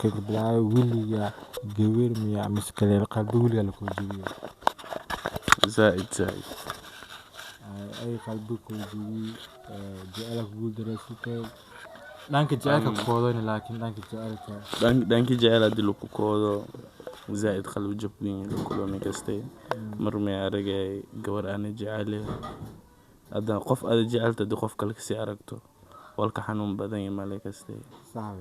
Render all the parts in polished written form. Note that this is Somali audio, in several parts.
كنت بلاي ويلي جوير ميا مسكلي القلب ويلي لكو جوير زائد أي قلبك وجوي جعلك قول دراسته دانك جعلك كودين لكن دانك جعلك دانك جعل هذا لو كودو زائد خلو جبين لو كلامي كستي مرمي أرجع جور أنا جعله هذا قف هذا جعلته دو قف كلك سيارته والكحنون بدني مالك كستي صعب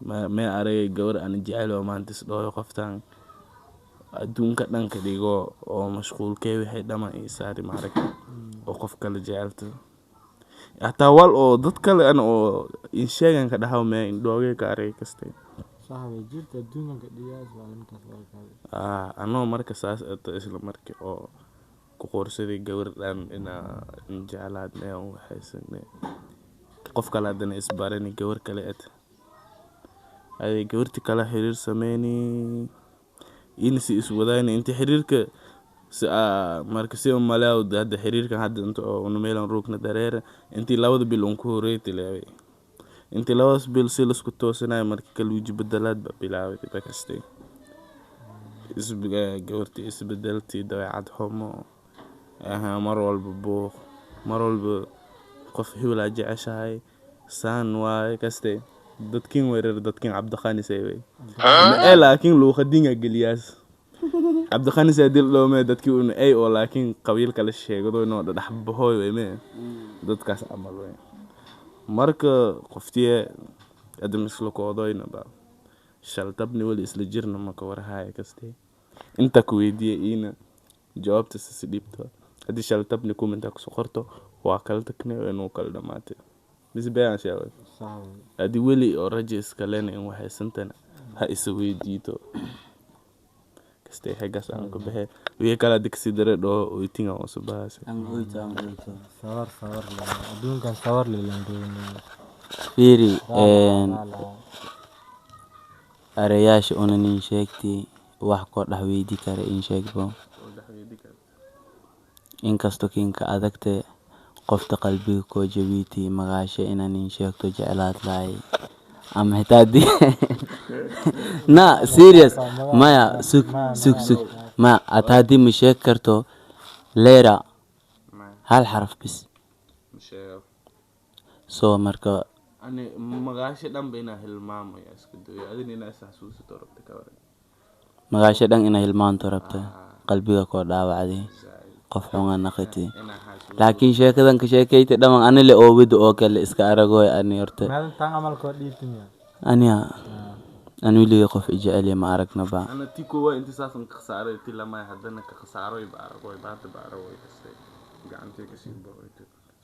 ما أرجع جور أنا جعله وما أنت سلوه قفتان أدون كدن كديجو أو مشغول كيف حدا ما يساري معرك وقف كل جعلته حتى وال أو ضد كل أنا أو إنشاء كده هاو ما إندوجي كاري كستي صعب جيت الدنيا كدياس ولا كسر أنا مركز ساس إسلام مركز أو كقرصي جور لان إن جعلات نه أو حسن قف كلا دنا إسبارني جور كلات هذه جورتي كلا حرير سماني إنسي إسوداين أنت حريرك markasi malaw hada xiriirkan hadda inta oo meelan roogna dareere intii labada bil uun ku horeeyay leeyahay intii labadas bil si la isku toosanay markii kala wiji bedelaad ba bilaaway inta kastay isbiga gawartii isbedeltii dabeecad xumo mar walba buuq mar walba qof hiwla jeceshahay saan waay kastay dadkiin weerar dadkiin cabdiqaani sayway laakiin loo khadinga galiyaas عبد الخانس يدل لو ما دتكي إن أي ولكن قبيل كلا شيء قدوا إنه ده حب هوي ويمه دت كاس عمل وين مرك قفتيه قدم نسلك قضاء إنه بقى شلتبني ولا إسلجرنا ما كور هاي كستي أنت كويدي إنا جوابت السليبته هدي شلتبني كوم أنت كسخرته وأكلتكني وإنه كل دماتي بس بيان شيء هدي ولي أورجيس كلنا إنه هاي سنتنا هاي سويديتو stay hagas aan ku baxay wixii kala digsi dare dhoo oo tinga oo subaas sawar adduunkan sawar leeyahay fiiri arayaasha onanin sheegtay wax ko dhaxweydii kare in sheegbo inkasto kinka adagte qofta qalbiga ko jabiiti magaasha inanin sheegto jeclaad laay am hitaadi na serious maya suk ما أتهدي مشاك كرتو ليرة هل حرف بس سو مركا أنا مغاشة دم بينا هالمام يا سكدو يا أدني ناس حسوس تربت كوري مغاشة دم إنا هالمان تربت قلبي كور داوع عادي قفعون نقتي لكن شيء كذا كشيء تدام أنا اللي أوبد أوكل إسكارجوي أني أرت ما تعمل كوديتني أنا اللي يقف إجالي ما أركنا با أنا تيكوا أنت سافن خسارة تلا ما يحدنا كخسارة يباركوا يباركوا يكسر جانتي كسين برويت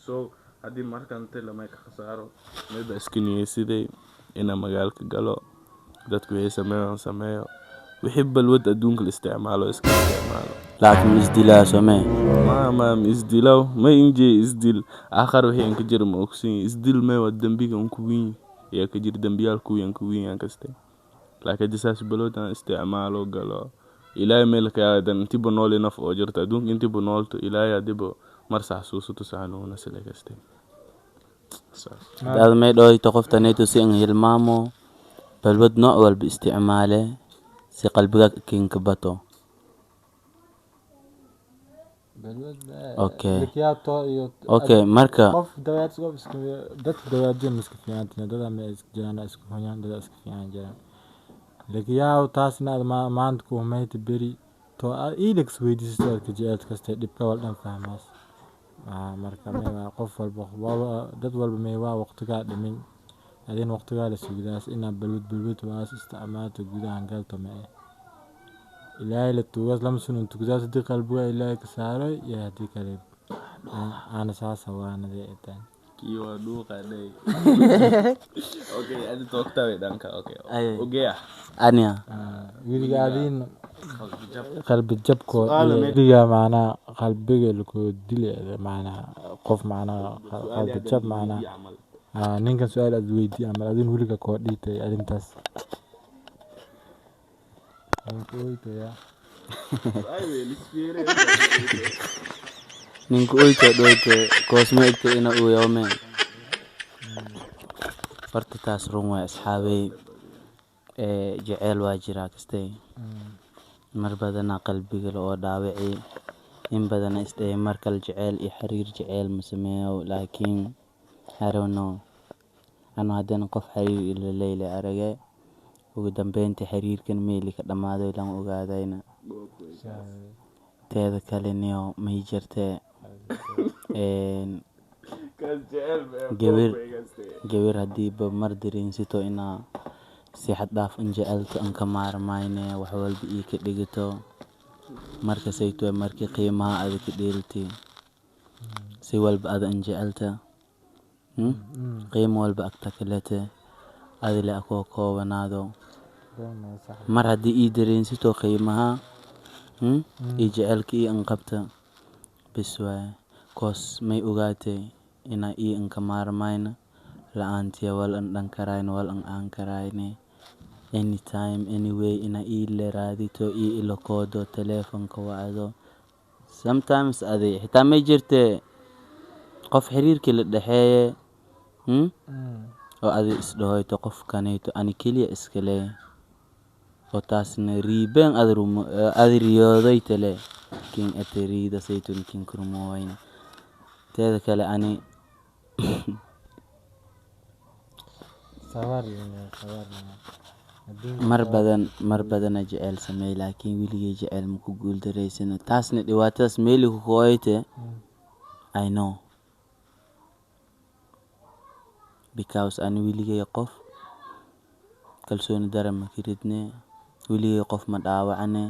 so هذه مرة أنت لما كخسارة ما بس كني يسيدي إنا مجال كجلو ده كويس سماه ويحب الود أدونك الاستعمال واستعماله لكن إزدلا سماه ما إزدلاو ما ينجي إزدل آخر وهي إنك جرم أكسين إزدل ما ودم بيك أنكوين يا كجير دم بيالكوين أنكوين أنكستي لكن جساس بلوتنا استعماله قالوا إلهي ملك يا دن أنت بنولي نف أجرت أدونك أنت بنولت إلهي دبو مرسح سوسو تسعنو نسلك استي هذا ما يدوي تقف تنيتو سين هالمامو بالود نوع باستعماله سي قلبك كينكبتو اوكي marka qof dawaad soo dadka dawaadeen iska fiicantina dad ma iska jiraan iska hoyaan dad iska fiican jiraan lagiyaa taasna maanta ku meeyta beri to ilex weydiisto ka jeed kasta dibka wal dhan fahmaas marka ma qof walba dad walba meewa waqtiga dhimin hadeen waqtiga la suugaas ina balwad waas isticmaalto gudahan galto ma إلهي للتوجس لم سنون تجاز دي قلبه إلهي كساره يا دي كلب أنا ساسا وأنا ذي إتان كيو دو قلي أوكي أدي توقتها دانك أوكي أوكي أنيا يرجع قاعدين قلب الجبكو يرجع معنا قلب بيجلكو دلي معنا قف معنا قلب الجب معنا نينك سؤال أدويدي أما أدين ولك كوديتي أدين تاس ninku oyto dhoyte koosma egta ina uu yawme farta taas run waa asxaabey jecel waa jiraa kastay mar badana qalbiga oo dhaawacay in badana isdhay markal jecel iyo xiriir jecel ma sameeyo laakiin I don't know ano haddana qof xiriir ila leeyahay aragay ugu dambeyntii xiriirkan meeli ka dhamaaday lan ogaadayna teeda kale niyo may jirtee gabar haddii ba mar dareensito inaa si xad dhaaf in jecelto an ka maarmayne wax walba ii ka dhigito markasayto markii qiimaha aad ka dheelti si walba aad an jecelta qiimo walba agta kalete adile akoo koobanaado mar haddii ii dareensito qiimaha ii jecelka ii an qabta bis waay koos may ogaatay inaa ii an ka maarmayna la'aantiya wal an dhan karayna wal an aan karayne anytime anyway inaa ii leeraadito ii ila koodo telefonka wacdo sometimes adi xitaa may jirtee qof xiriirkii la dhexeeye oo adi isdhahoyto qofkanayto ani keliya iska leh oo taasna riibeen adi riyooday tale kin ateriida saytun kin kurmooyna teeda kale ani mar badan jecel sameey laakiin wiligay jecel ma ku guuldareysana taasna dhibaatadaas meeli ku kooyte I know because ani wiligay qof kalsooni dara ma kiridne wiligay qof ma dhaawacne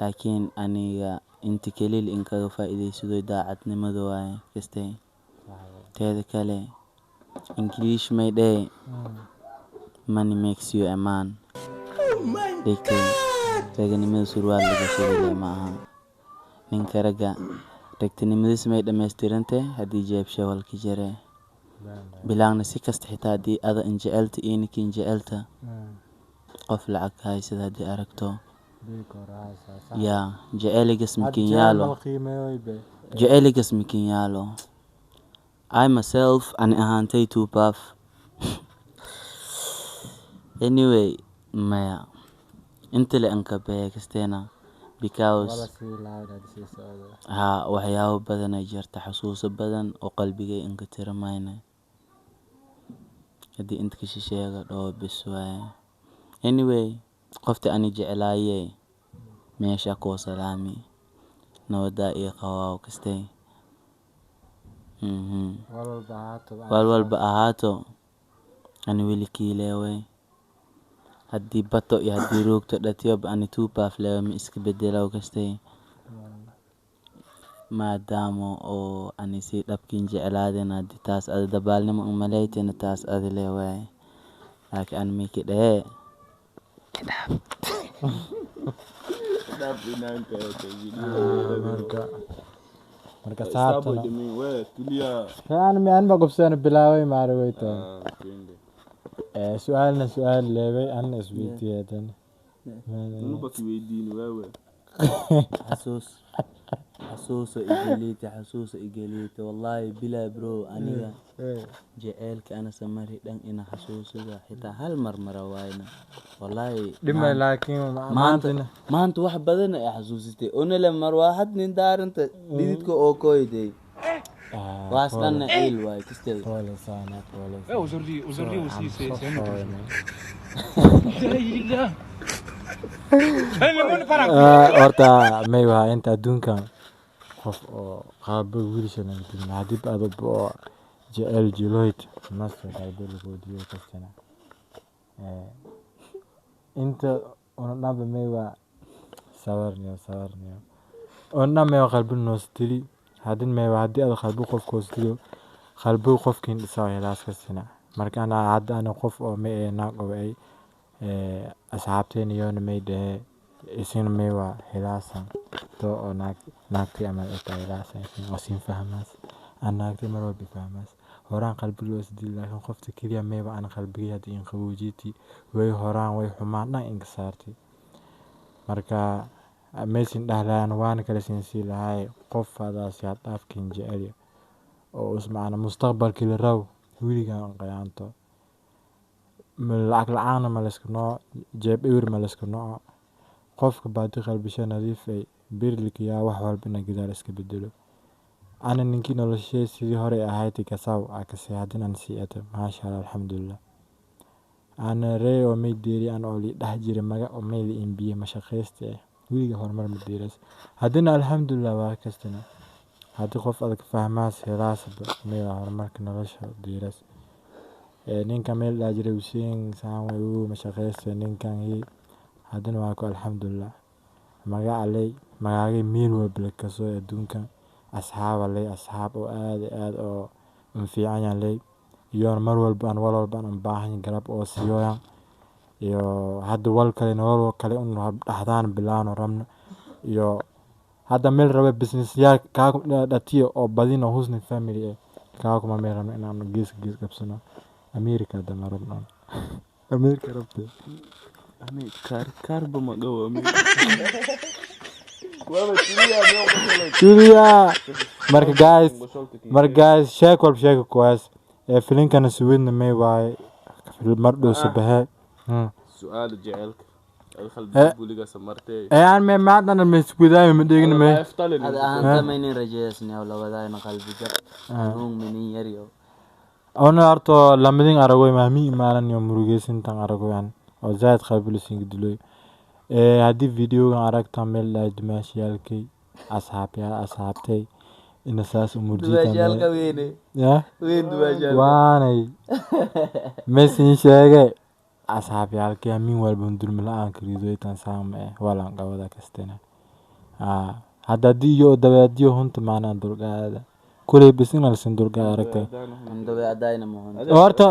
laakiin aniga inta keliil in kaga faa'iideysado daacadnimada waaye kastay teeda kale English may day money makes you a man raganimada surwaal laga sheegay maaha ninka raga ragtinimadiis may dhammaystirantay haddii jeebsha walka jare bilaagna si kasta xitaa haddii ada in jecelta iyo ninkin jecelta qof lacag haysada haddii aragto yaa jeceligas mikin yaalo I myself ani ahaantay too puff anyway maya inta le anka bee kasteena because waxyaabo badan ay jirta xasuuso badan oo qalbigay inka tiramayna haddii inta ka shisheega dhoo bis waaye anyway qofta ani jeclaayay meesha koo salaami nawadaa iyo qawaaw kastay walwalba ahaato ani weli kiileeway haddii bato iyo haddii roogto dhatiyob ani too puff leewa ma iska bedelaw kastay maadaama oo ani si dhabkin jeclaadeen haddii taas adi dabaalnimo un malaytena taas adi leewaay laakiin ani miki dhehee marka saabtana aan ba qofsana bilaaway maaragayto su'aal leebay an isweydiiyay xasuuso igeliita wallahi bila bro aniga jecelka ana samari dhan ina xasuusada xitaa hal mar waayna wallahi dhimay laakiin maanta wax badan ay xasuusitay onale mar waahad nin daaranta dhididka oo kooyday waaslan il waay kastay aujourd'hui aussi c'est horta may waa inta adduunkan qof oo qaabo wiilshana hadii aad oo jecel jiloyd master qalbi lagu diyo kastana inta ona dhaba may waa sawarniyo ona may qalbi noostili hadin may waa hadii aad qalbi qof koostiliyo qalbi qofkin isoo helaas kastana marka ana qof oo may naaqo ay asxaabteen iyo may dhahe isin may waa helaasan to oo naagti ama ita helaasan wasin fahmaas anaagti maroo bifahmaas horaan qalbi loo isdil laakiin qofta kaliya may waa ana qalbiga hadii in qaboojiti way horaan way xumaan dhan in saartay marka meeshin dhahlaan waan kala siinsi lahay qof fadaas yaa dhaafkin jecel oo usmaana mustaqbalkii la raw wiligan qayaanto lacag la-aana ma layska nooc jeeb ewir ma layska nooc qofka baadi qalbisha nadiif ay birlikiyaa wax walba ina gadaal iska bedelo ana ninkii noloshee sidii hore ahayd kasaw akasi haddin aan sii ato maasha allah alxamdulilah ana ree oo may deeri aan oo li dhex jira maga oo may li imbiye mashaqayste wiliga horumar ma deeras haddina alxamdulilah waa kastana haddii qof adag fahmaas helaasba may horumarka nolosha deeras ninka meel dhex jira Hussein saan way uu mashaqayste ninkan haddana waa ku alxamdulilah magaca lay magaagay meel walba la kasoo adduunkan asxaab lay asxaab oo aad oo fiican lay iyo mar walba aan baahan garab oo siiyaan iyo hadda wal kale nolol kale un dhaxdaan bilaano rabno iyo hadda meel raba business yaa ka dhatiyo oo badino husni family ka kuma meel rabno inaan gees qabsano America da marabno America rabte karba ma gawo Julia marka guys sheek walba sheeko kuwaas filinkana suwidna may waaye mar dhow sabahe su'aal jecelka buliga samartay aan me maadana me iskudaay ma dhigin me هذا أهم تمنين رجيسني أو لو بدأنا قلبي جب نوم مني يريو ona arto lamadin aragoy maami maalan iyo murugeysin tan aragoyan oo zaad qabilusin gidulay hadii videogan aragta meel la dimaashiyalkay asxaabtay ina saas umurjitan دواجالك ويني ya وين دواجالك waanay mesin sheege asxaabyaalkay min walba dulmi la'aan kariido tan saame walan qawada kastena hadda diyo dabaadiyo hunta maana dulgaada kulay bisinal sin dulgaada aragtay دواء داينا مهون horta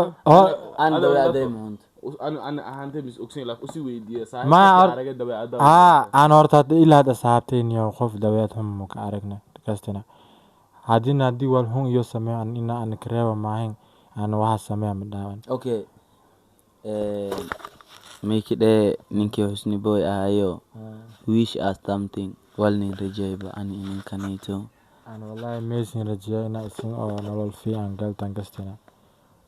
أنا دواء دايما مهون أنا أهانتي مش أقسم لك أسي ويدي صحيح ما أرجع دواء aan horta ilaa asxaabteen iyo qof dabeed hum ka aragna kastena hadii wal hun iyo sameeyaan ina aan kareeba maahin aan waxa sameeyaa madaawan أوكي ميكي ده نينكي حسني بوي أهايو wish us something والنين رجايبا أني إنين كانيتو aan wallahi meesin rajiya ina isin oo nolol fiican galtan kastena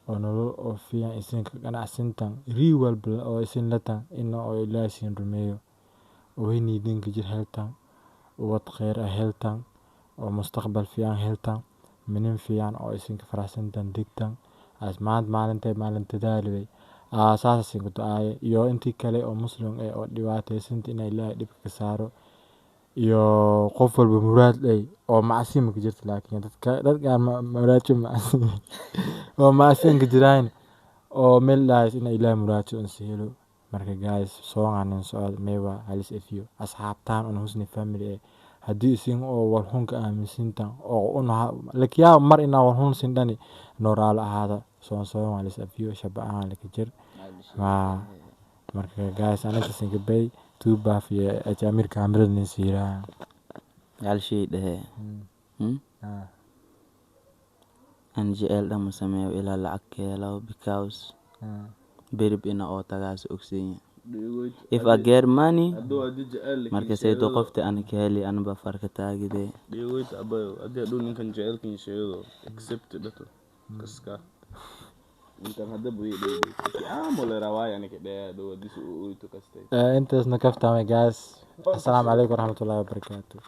oo nolol oo fiican isin ka ganacsintan rii walba oo isin latan ina oo ilaahay siin rumeeyo oo inidin ka jir heltan wad khayr ah heltan oo mustaqbal fiican heltan minin fiican oo isin ka faraxsantan digtan as maalinta daalibay saasin ku ducaaye iyo intii kale oo muslim oo dhibaataysan ina ilaahay dhib ka saaro iyo qof walba muraad leh oo macsiim ka jirta laakiin dadka muraadjo macsiim oo macsiim ka jiraan oo meel lahays ina ilaahay muraadjo helo marka guys soo aanan socod meewa halis ifiyo asxaabtaan oo husni family hadii isin oo wal hun ka aaminsantan oo una lakiya mar ina wal hun sin dhani nooraal ahaada soo halis ifiyo shabaan la jir marka guys anaga singabay tuuba fi ajamir kaamira nisira هل شيء ده NGL ده مسميه إلى العكية لو because برب إنا أو تجاس أكسين if I get money مركز سيدو قفت أنا كهلي أنا بفرق تاجي ده ديويت أبا أدي أدون إنكن جعل كين شيء accept ده كسكا إنكن هذا بوي ده ولا رواية يعني كده دو دي سو تو كستي انت نكفت guys السلام عليكم ورحمة الله وبركاته